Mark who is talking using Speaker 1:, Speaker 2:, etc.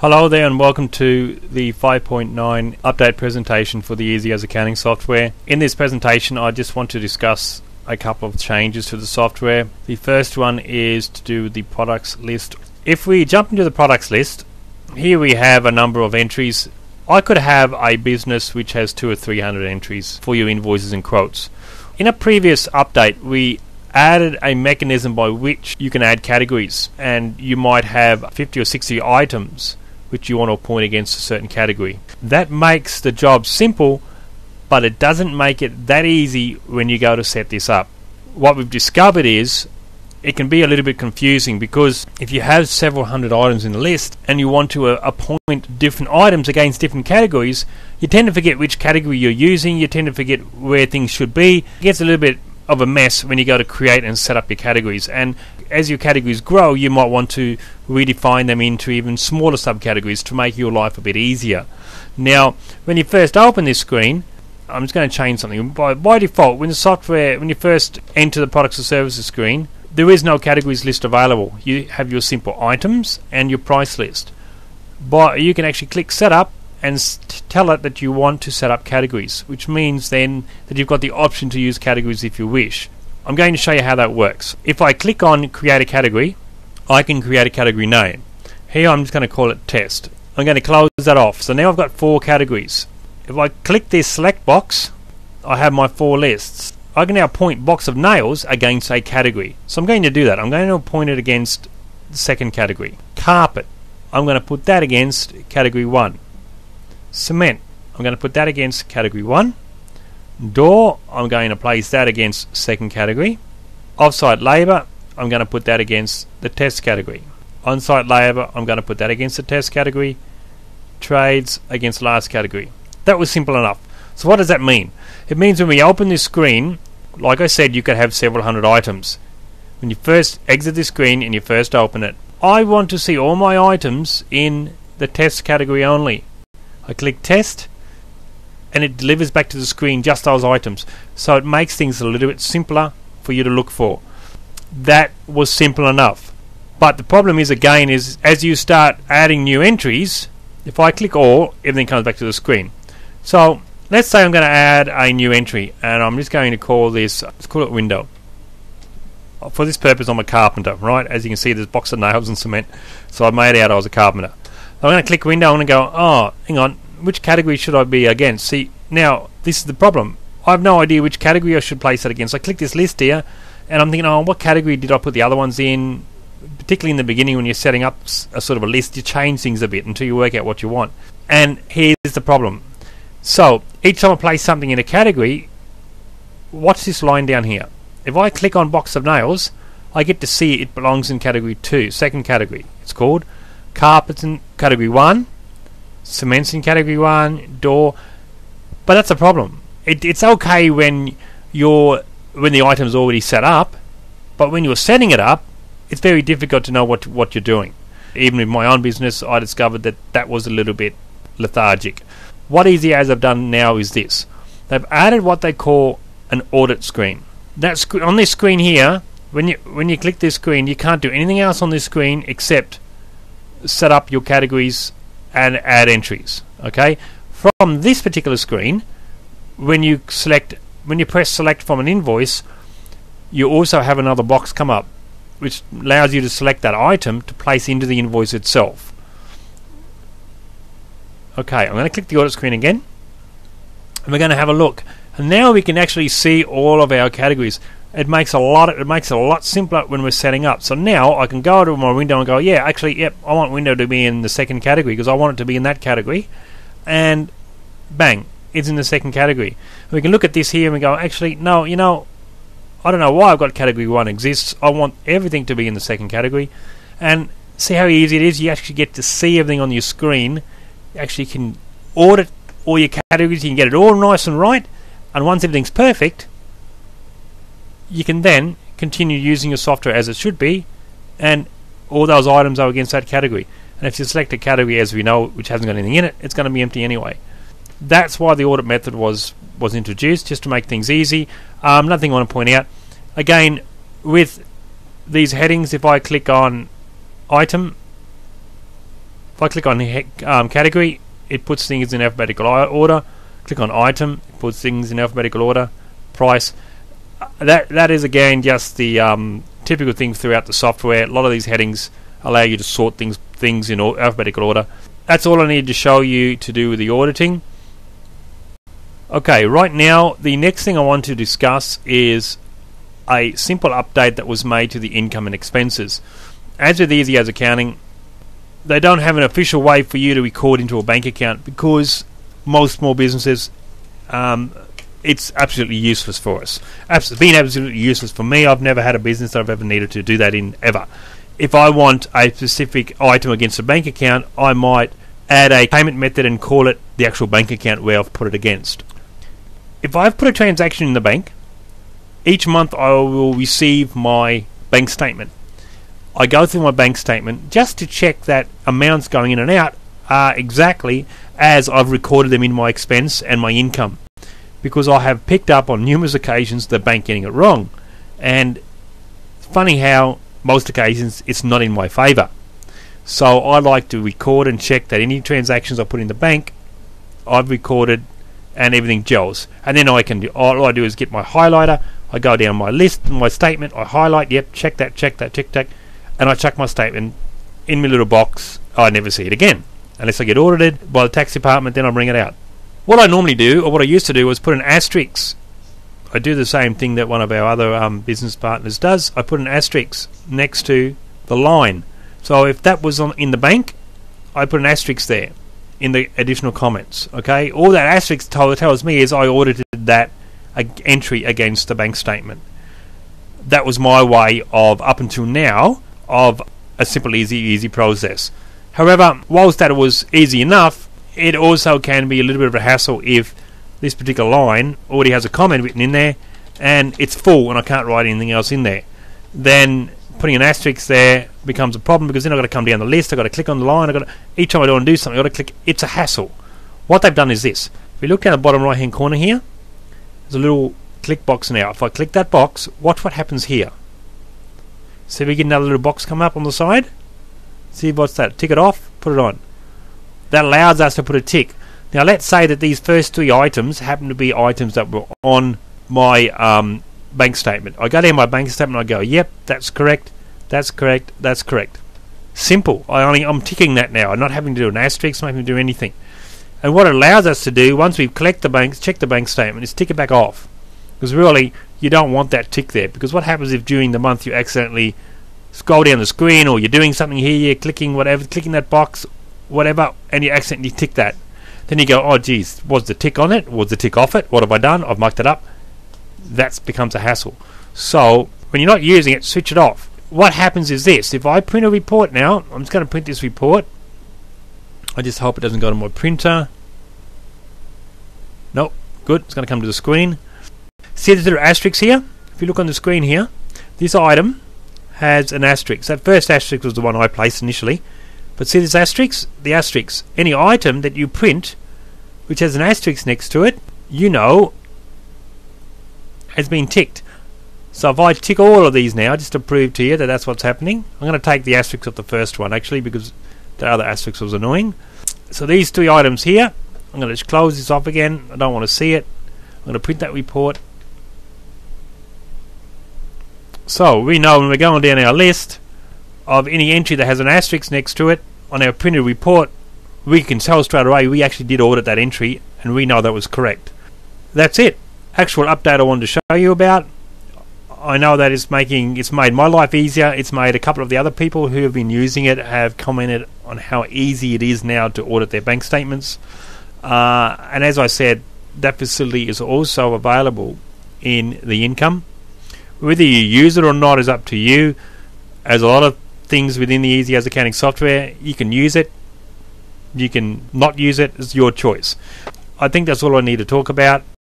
Speaker 1: Hello there and welcome to the 5.9 update presentation for the EasyAs accounting software. In this presentation I just want to discuss a couple of changes to the software. The first one is to do with the products list. If we jump into the products list, here we have a number of entries. I could have a business which has 200 or 300 entries for your invoices and quotes. In a previous update we added a mechanism by which you can add categories, and you might have 50 or 60 items which you want to appoint against a certain category. That makes the job simple, but it doesn't make it that easy when you go to set this up. What we've discovered is it can be a little bit confusing, because if you have several hundred items in the list and you want to appoint different items against different categories, you tend to forget which category you're using, you tend to forget where things should be. It gets a little bit of a mess when you go to create and set up your categories, and as your categories grow you might want to redefine them into even smaller subcategories to make your life a bit easier. Now when you first open this screen, I'm just going to change something. By default, when you first enter the products or services screen, there is no categories list available. You have your simple items and your price list, but you can actually click setup and tell it that you want to set up categories, which means then that you've got the option to use categories if you wish. I'm going to show you how that works. If I click on create a category, I can create a category name. Here I'm just going to call it test. I'm going to close that off. So now I've got 4 categories. If I click this select box, I have my 4 lists. I can now point box of nails against a category. So I'm going to do that. I'm going to point it against the second category. Carpet, I'm going to put that against category 1. Cement, I'm going to put that against category 1. Door, I'm going to place that against second category. Off-site labour, I'm going to put that against the test category. On-site labour, I'm going to put that against the test category. Trades against last category. That was simple enough. So what does that mean? It means when we open this screen, like I said, you could have several hundred items. When you first exit this screen and you first open it, I want to see all my items in the test category only. I click test and it delivers back to the screen just those items, so it makes things a little bit simpler for you to look for. That was simple enough, but the problem is, again, is as you start adding new entries, if I click all, everything comes back to the screen. So let's say I'm going to add a new entry, and I'm just going to call this, let's call it window. For this purpose I'm a carpenter, right? As you can see there's a box of nails and cement, so I made out I was a carpenter. I'm going to click window and go, oh, hang on, which category should I be against? See, now this is the problem. I have no idea which category I should place it against. I click this list here and I'm thinking, oh, what category did I put the other ones in? Particularly in the beginning when you're setting up a sort of a list, you change things a bit until you work out what you want. And here's the problem. So each time I place something in a category, watch this line down here. If I click on box of nails, I get to see it belongs in category 2, second category. It's called carpets in category 1, cements in category 1, door. But that's a problem. It's okay when the item's already set up, but when you're setting it up, it's very difficult to know what you're doing. Even in my own business, I discovered that was a little bit lethargic. What EasyAs have done now is this. They've added what they call an audit screen. On this screen here, when you click this screen, you can't do anything else on this screen except set up your categories and add entries. Okay? From this particular screen, when you press select from an invoice, you also have another box come up which allows you to select that item to place into the invoice itself. Okay, I'm going to click the audit screen again and we're going to have a look, and now we can actually see all of our categories. It makes it a lot simpler when we're setting up. So now I can go to my window and go, yeah, actually, yep, I want window to be in the second category because I want it to be in that category, and bang, it's in the second category. We can look at this here and we go, actually, no, I don't know why I've got category 1 exists. I want everything to be in the second category. And see how easy it is? You actually get to see everything on your screen. You actually can audit all your categories. You can get it all nice and right. And once everything's perfect, you can then continue using your software as it should be, and all those items are against that category. And if you select a category, as we know, which hasn't got anything in it, it's going to be empty anyway. That's why the audit method was introduced, just to make things easy. Another thing I want to point out, again, with these headings, if I click on item, If I click on category, it puts things in alphabetical order. Click on item, it puts things in alphabetical order. Price. That is again just the typical thing throughout the software. A lot of these headings allow you to sort things in alphabetical order. That's all I need to show you to do with the auditing. Okay, right now the next thing I want to discuss is a simple update that was made to the income and expenses. As with EasyAs accounting, they don't have an official way for you to record into a bank account because most small businesses, it's absolutely useless for us. It's been absolutely useless for me. I've never had a business that I've ever needed to do that in, ever. If I want a specific item against a bank account, I might add a payment method and call it the actual bank account where I've put it against. If I've put a transaction in the bank, each month I will receive my bank statement. I go through my bank statement just to check that amounts going in and out are exactly as I've recorded them in my expense and my income, because I have picked up on numerous occasions the bank getting it wrong, and it's funny how most occasions it's not in my favour. So I like to record and check that any transactions I put in the bank I've recorded and everything gels, and then all I do is get my highlighter, I go down my list, my statement, I highlight, yep, check that, tick tack, and I chuck my statement in my little box. I never see it again unless I get audited by the tax department, then I bring it out. What I normally do, or what I used to do, was put an asterisk. I do the same thing that one of our other business partners does. I put an asterisk next to the line. So if that was in the bank, I put an asterisk there in the additional comments. Okay, all that asterisk tells me is I audited that entry against the bank statement. That was my way of, up until now, of a simple easy process. However, whilst that was easy enough, it also can be a little bit of a hassle if this particular line already has a comment written in there and it's full and I can't write anything else in there. Then putting an asterisk there becomes a problem, because then I've got to come down the list, I've got to click on the line, each time I want to do something I've got to click. It's a hassle. What they've done is this. If you look down the bottom right hand corner here, there's a little click box now. If I click that box, watch what happens here. See, we get another little box come up on the side. See, what's that? Tick it off, put it on. That allows us to put a tick. Now let's say that these first three items happen to be items that were on my bank statement. I go down my bank statement, I go, yep, that's correct, that's correct, that's correct. Simple. I'm ticking that now. I'm not having to do an asterisk, I'm not having to do anything. And what it allows us to do, once we've check the bank statement, is tick it back off. Because really, you don't want that tick there. Because what happens if during the month you accidentally scroll down the screen, or you're doing something here, you're clicking that box, whatever, and you accidentally tick that. Then you go, oh geez, was the tick on it? Was the tick off it? What have I done? I've mucked it up. That becomes a hassle. So when you're not using it, switch it off. What happens is this. If I print a report now, I'm just going to print this report. I just hope it doesn't go to my printer. Nope, good. It's going to come to the screen. See the little asterisk here? If you look on the screen here, this item has an asterisk. That first asterisk was the one I placed initially. But see this asterisk? The asterisk. Any item that you print which has an asterisk next to it, you know, has been ticked. So if I tick all of these now, just to prove to you that that's what's happening, I'm going to take the asterisk off the first one actually, because the other asterisk was annoying. So these three items here, I'm going to just close this off again. I don't want to see it. I'm going to print that report. So we know when we're going down our list of any entry that has an asterisk next to it on our printed report, we can tell straight away we actually did audit that entry and we know that was correct. That's it. Actual update I wanted to show you about. I know that it's made my life easier. It's made a couple of the other people who have been using it have commented on how easy it is now to audit their bank statements. And as I said, that facility is also available in the income. Whether you use it or not is up to you. As a lot of things within the EasyAs accounting software, you can use it, you can not use it. It's your choice. I think that's all I need to talk about.